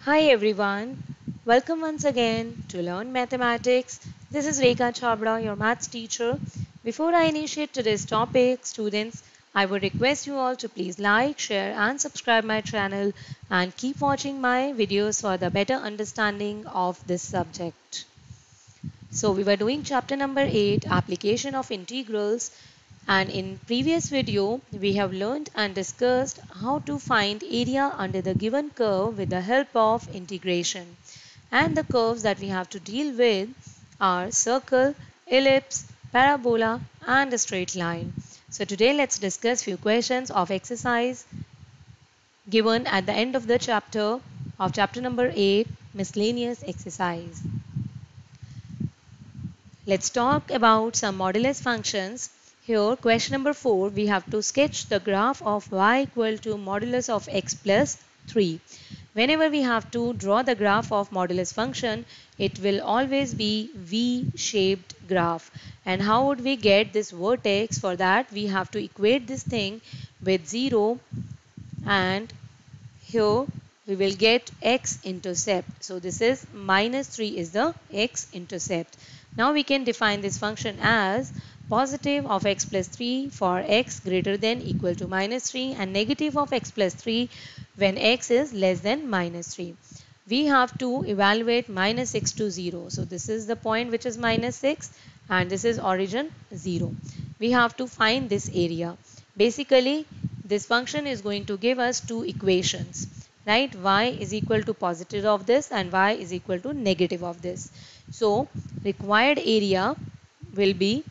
Hi everyone, welcome once again to Learn Mathematics. This is Rekha Chabra, your maths teacher. Before I initiate today's topic, students, I would request you all to please like, share and subscribe my channel and keep watching my videos for the better understanding of this subject. So we were doing chapter number 8, application of integrals, and in previous video we have learned and discussed how to find area under the given curve with the help of integration. And the curves that we have to deal with are circle, ellipse, parabola and a straight line. So today let's discuss few questions of exercise given at the end of the chapter of chapter number 8, miscellaneous exercise. Let's talk about some modulus functions. Here, question number 4, we have to sketch the graph of y equal to modulus of x plus 3. Whenever we have to draw the graph of modulus function, it will always be V-shaped graph. And how would we get this vertex? For that, we have to equate this thing with 0, and here we will get x-intercept. So this is minus 3 is the x-intercept. Now we can define this function as positive of x plus 3 for x greater than equal to minus 3 and negative of x plus 3 when x is less than minus 3. We have to evaluate minus 6 to 0. So this is the point which is minus 6 and this is origin 0. We have to find this area. Basically, this function is going to give us two equations, right? Y is equal to positive of this and y is equal to negative of this. So required area will be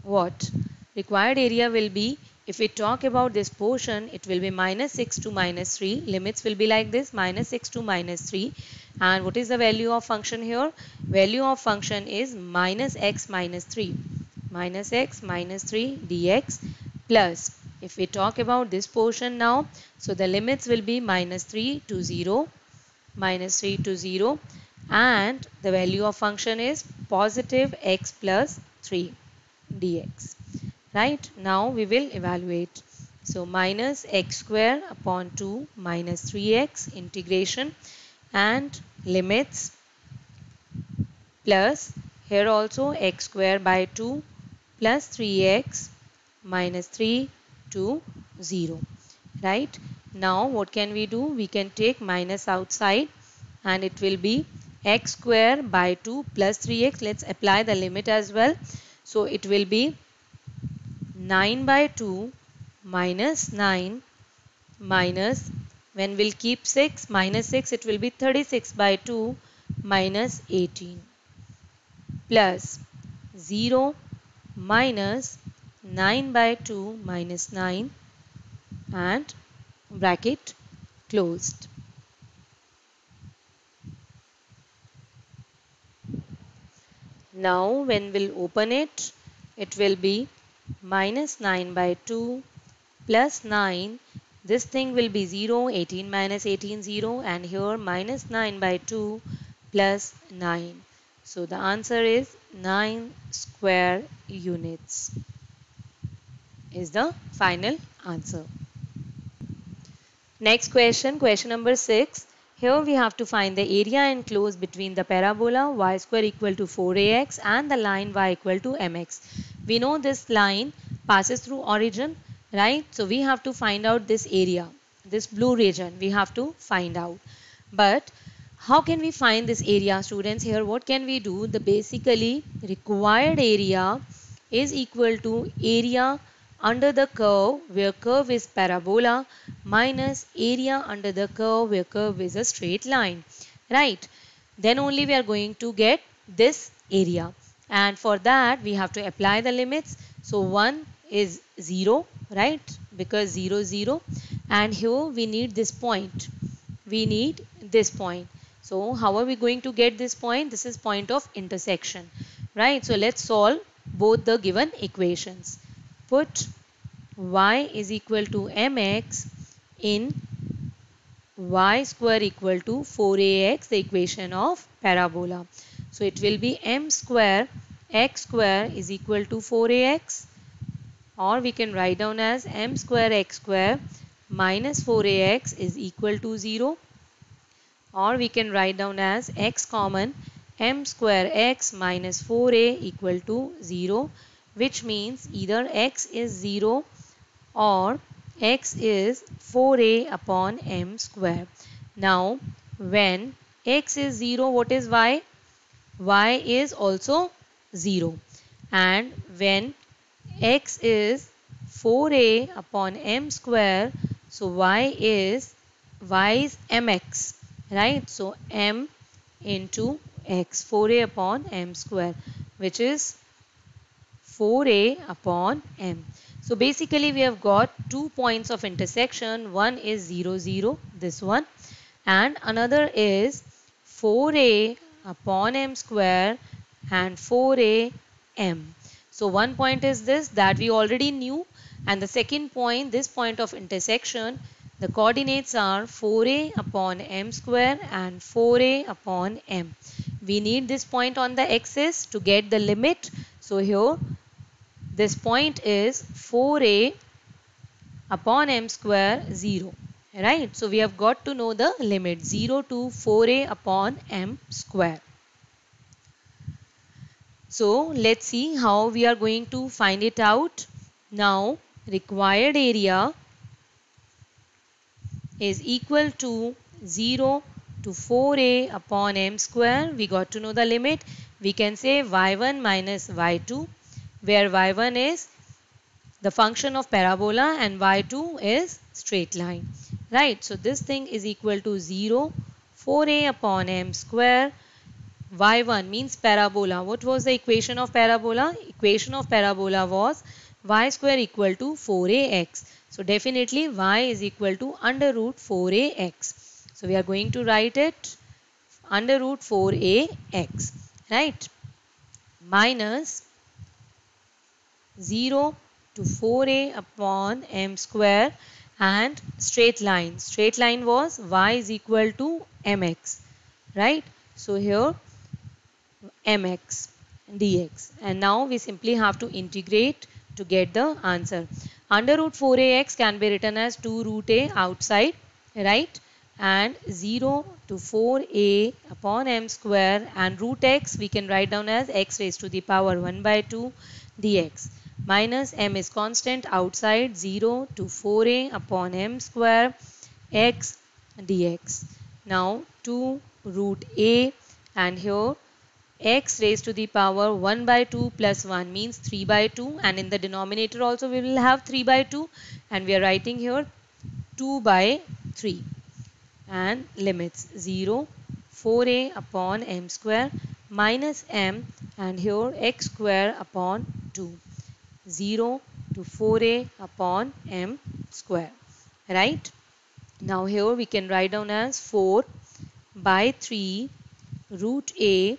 what? Required area will be, if we talk about this portion, it will be minus 6 to minus 3. Limits will be like this, minus 6 to minus 3. And what is the value of function here? Value of function is minus x minus 3. Minus x minus 3 dx plus, if we talk about this portion now, so the limits will be minus 3 to 0, minus 3 to 0, and the value of function is positive x plus 3 dx. Right, now we will evaluate. So minus x square upon 2 minus 3x integration and limits plus here also x square by 2 plus 3x minus 3 to 0. Right, now what can we do? We can take minus outside and it will be x square by 2 plus 3x. Let's apply the limit as well. So it will be 9 by 2 minus 9 minus, when we'll keep 6 minus 6 it will be 36 by 2 minus 18 plus 0 minus 9 by 2 minus 9 and bracket closed. Now when we'll open it, it will be minus 9 by 2 plus 9. This thing will be 0, 18 minus 18 0, and here minus 9 by 2 plus 9. So the answer is 9 square units is the final answer. Next question, question number 6. Here we have to find the area enclosed between the parabola y square equal to 4ax and the line y equal to mx. We know this line passes through origin, right? So we have to find out this area, this blue region we have to find out. But how can we find this area, students? Here what can we do? The basically required area is equal to area under the curve where curve is parabola minus area under the curve where curve is a straight line, right? Then only we are going to get this area, and for that we have to apply the limits. So 1 is 0, right? Because 0 0, and here we need this point, we need this point. So how are we going to get this point? This is point of intersection, right? So let's solve both the given equations. Put y is equal to mx in y square equal to 4ax, the equation of parabola. So it will be m square x square is equal to 4ax, or we can write down as m square x square minus 4ax is equal to 0. or we can write down as x common m square x minus 4a equal to 0, which means either x is 0 or x is 4a upon m square. Now when x is 0, what is y? Y is also 0. And when x is 4a upon m square, so y is mx, right? So m into x, 4a upon m square, which is 4a upon m. So basically we have got 2 points of intersection. One is 0, 0, this one, and another is 4a upon m square and 4a m. So one point is this that we already knew, and the second point, this point of intersection, the coordinates are 4a upon m square and 4a upon m. We need this point on the axis to get the limit. So here this point is 4a upon m square 0, right? So we have got to know the limit 0 to 4a upon m square. So let's see how we are going to find it out. Now required area is equal to 0 to 4a upon m square. We got to know the limit. We can say y1 minus y2, where y1 is the function of parabola and y2 is straight line, right? So this thing is equal to 0, 4a upon m square. Y1 means parabola. What was the equation of parabola? Equation of parabola was y square equal to 4ax. So definitely y is equal to under root 4ax. So we are going to write it under root 4ax, right? Minus 0 to 4a upon m square and straight line. Straight line was y is equal to mx, right? So here mx dx, and now we simply have to integrate to get the answer. Under root 4ax can be written as 2 root a outside, right? And 0 to 4a upon m square, and root x we can write down as x raised to the power 1 by 2 dx, minus m is constant outside, 0 to 4a upon m square x dx. Now 2 root a, and here x raised to the power 1 by 2 plus 1 means 3 by 2, and in the denominator also we will have 3 by 2, and we are writing here 2 by 3, and limits 0, 4a upon m square minus m, and here x square upon 2, 0 to 4a upon m square, right? Now here we can write down as 4 by 3 root a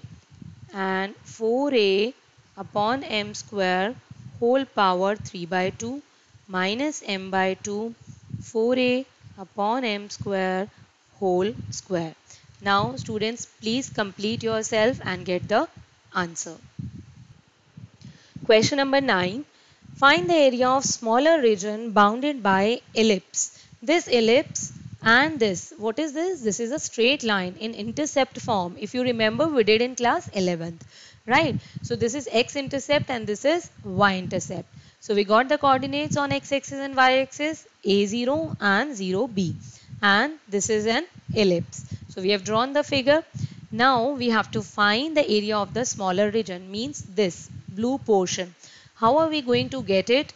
and 4a upon m square whole power 3 by 2 minus m by 2 4a upon m square whole square. Now students, please complete yourself and get the answer. Question number 9. Find the area of smaller region bounded by ellipse. This ellipse and this, what is this? This is a straight line in intercept form. If you remember, we did in class 11th, right? So this is x-intercept and this is y-intercept. So we got the coordinates on x-axis and y-axis, a0 and 0b, and this is an ellipse. So we have drawn the figure. Now we have to find the area of the smaller region, means this blue portion. How are we going to get it?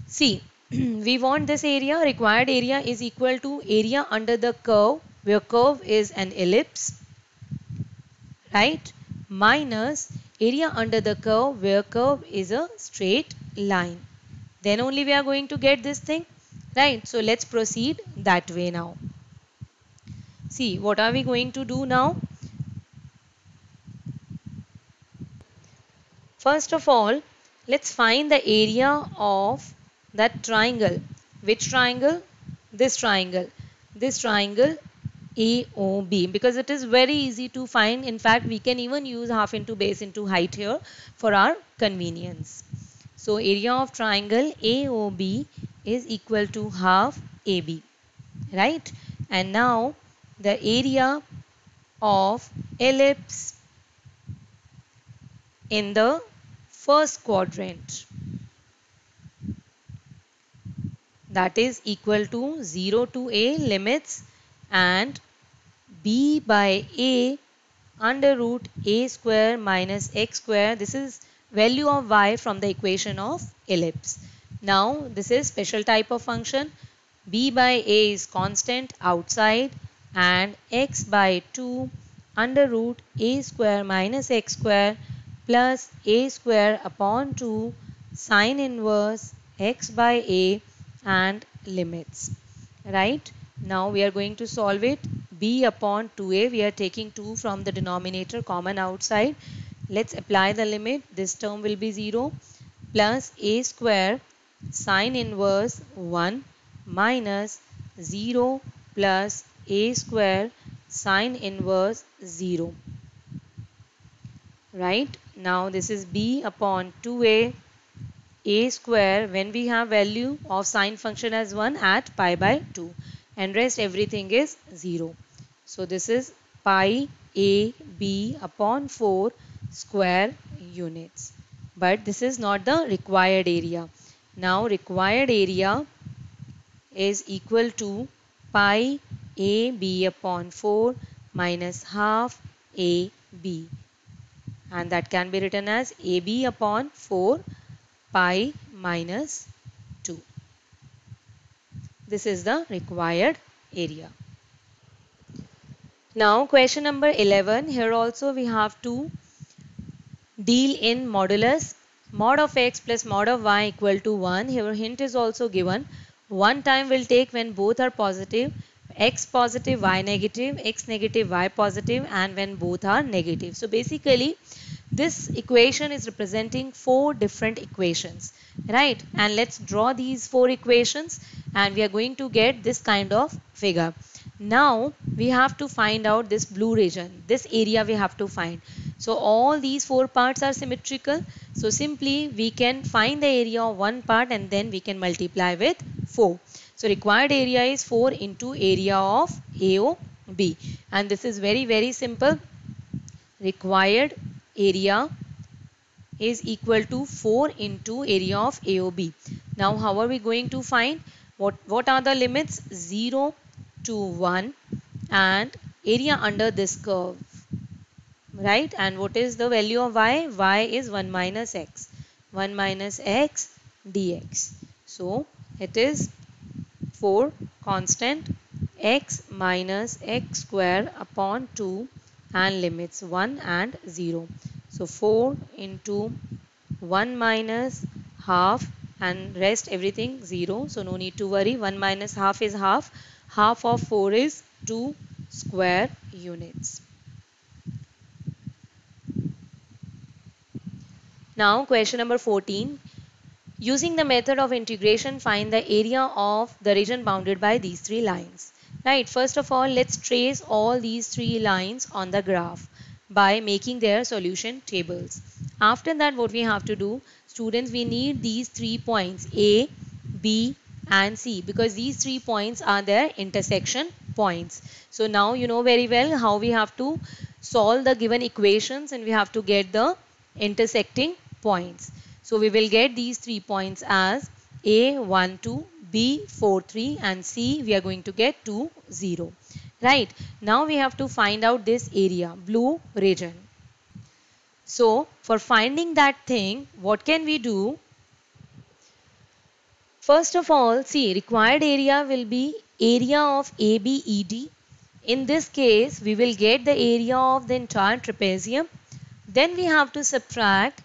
See, we want this area, required area is equal to area under the curve, where curve is an ellipse, right? Minus area under the curve, where curve is a straight line. Then only we are going to get this thing, right? So let's proceed that way now. See, what are we going to do now? First of all, let's find the area of that triangle. Which triangle? This triangle. This triangle AOB, because it is very easy to find. In fact, we can even use half into base into height here for our convenience. So area of triangle AOB is equal to half AB, right? And now the area of ellipse in the first quadrant, that is equal to 0 to a limits and b by a under root a square minus x square. This is value of y from the equation of ellipse. Now this is special type of function. B by a is constant outside and x by 2 under root a square minus x square plus a square upon 2 sine inverse x by a and limits. Right? Now we are going to solve it. B upon 2a, we are taking 2 from the denominator common outside. Let's apply the limit. This term will be 0 plus a square sine inverse 1 minus 0 plus a square sine inverse 0. Right? Now this is b upon 2a square when we have value of sine function as 1 at pi by 2 and rest everything is 0. So this is pi a b upon 4 square units. But this is not the required area. Now required area is equal to pi a b upon 4 minus half a b, and that can be written as ab upon 4 pi minus 2. This is the required area. Now question number 11. Here also we have to deal in modulus. Mod of x plus mod of y equal to 1. Here hint is also given. One time will take when both are positive. X positive, y negative, x negative, y positive, and when both are negative. So basically this equation is representing 4 different equations, right? And let's draw these 4 equations and we are going to get this kind of figure. Now we have to find out this blue region, this area we have to find. So all these 4 parts are symmetrical. So simply we can find the area of one part and then we can multiply with 4. So required area is 4 into area of AOB, and this is very simple. Required area is equal to 4 into area of AOB. Now how are we going to find? What are the limits? 0 to 1 and area under this curve, right? And what is the value of y? Y is 1 minus x. 1 minus x dx. So it is 4 constant x minus x square upon 2 and limits 1 and 0. So 4 into 1 minus half and rest everything 0. So no need to worry. 1 minus half is half. Half of 4 is 2 square units. Now question number 14. Using the method of integration, find the area of the region bounded by these 3 lines. Right, first of all, let's trace all these 3 lines on the graph by making their solution tables. After that, what we have to do, students, we need these 3 points A, B and C, because these 3 points are their intersection points. So now you know very well how we have to solve the given equations and we have to get the intersecting points. So we will get these 3 points as A 1 2, B 4 3 and C we are going to get 2 0. Right. Now we have to find out this area, blue region. So for finding that thing, what can we do? First of all, see, required area will be area of ABED. In this case, we will get the area of the entire trapezium. Then we have to subtract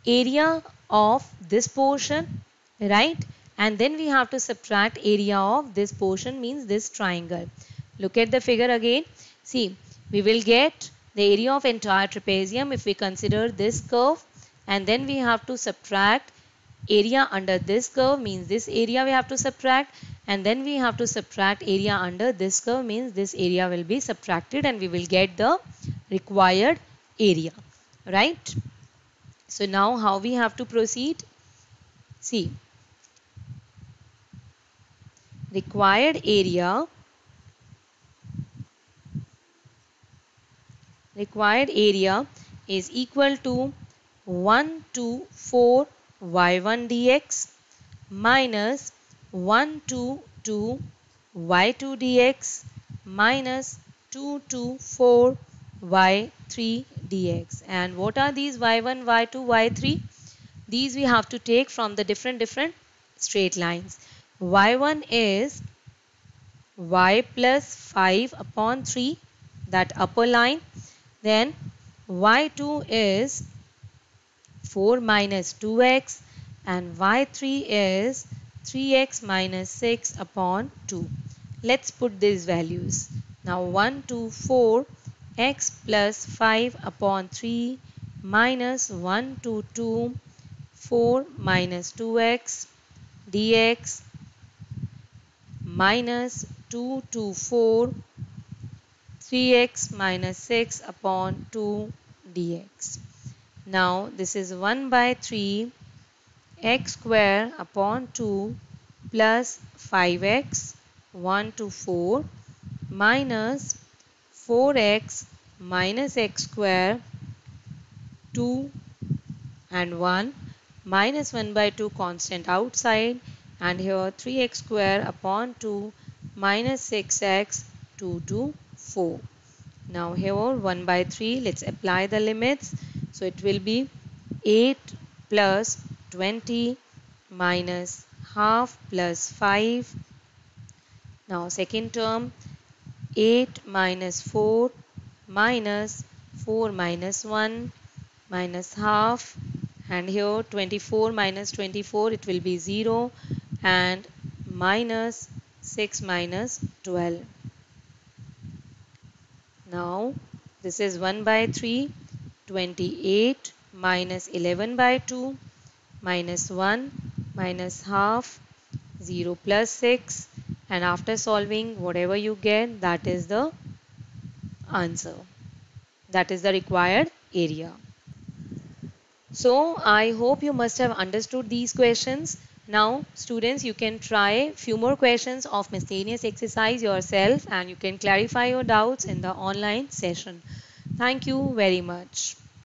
area of this portion, right? And then we have to subtract area of this portion, means this triangle. Look at the figure again. See, we will get the area of entire trapezium if we consider this curve, and then we have to subtract area under this curve, means this area we have to subtract, and then we have to subtract area under this curve, means this area will be subtracted and we will get the required area, right? So now how we have to proceed? See, required area required area is equal to 124 y1 dx minus 122 y2 dx minus 224 y3 dx. And what are these y1, y2, y3? These we have to take from the different straight lines. y1 is y plus 5 upon 3, that upper line. Then y2 is 4 minus 2x, and y3 is 3x minus 6 upon 2. Let's put these values. Now 1 to 4 x plus 5 upon 3 minus 1 to 2 4 minus 2x dx minus 2 to 4 3x minus 6 upon 2 dx. Now this is 1 by 3 x square upon 2 plus 5x 1 to 4 minus 4x minus x square 2 and 1 minus 1 by 2 constant outside, and here 3x square upon 2 minus 6x 2 to 4. Now here 1 by 3, let's apply the limits. So it will be 8 plus 20 minus half plus 5. Now second term 8 minus 4 minus 4 minus 1 minus half, and here 24 minus 24, it will be 0, and minus 6 minus 12. Now this is 1 by 3, 28 minus 11 by 2 minus 1 minus half, 0 plus 6, and after solving whatever you get, that is the answer. That is the required area. So I hope you must have understood these questions. Now students, you can try few more questions of miscellaneous exercise yourself, and you can clarify your doubts in the online session. Thank you very much.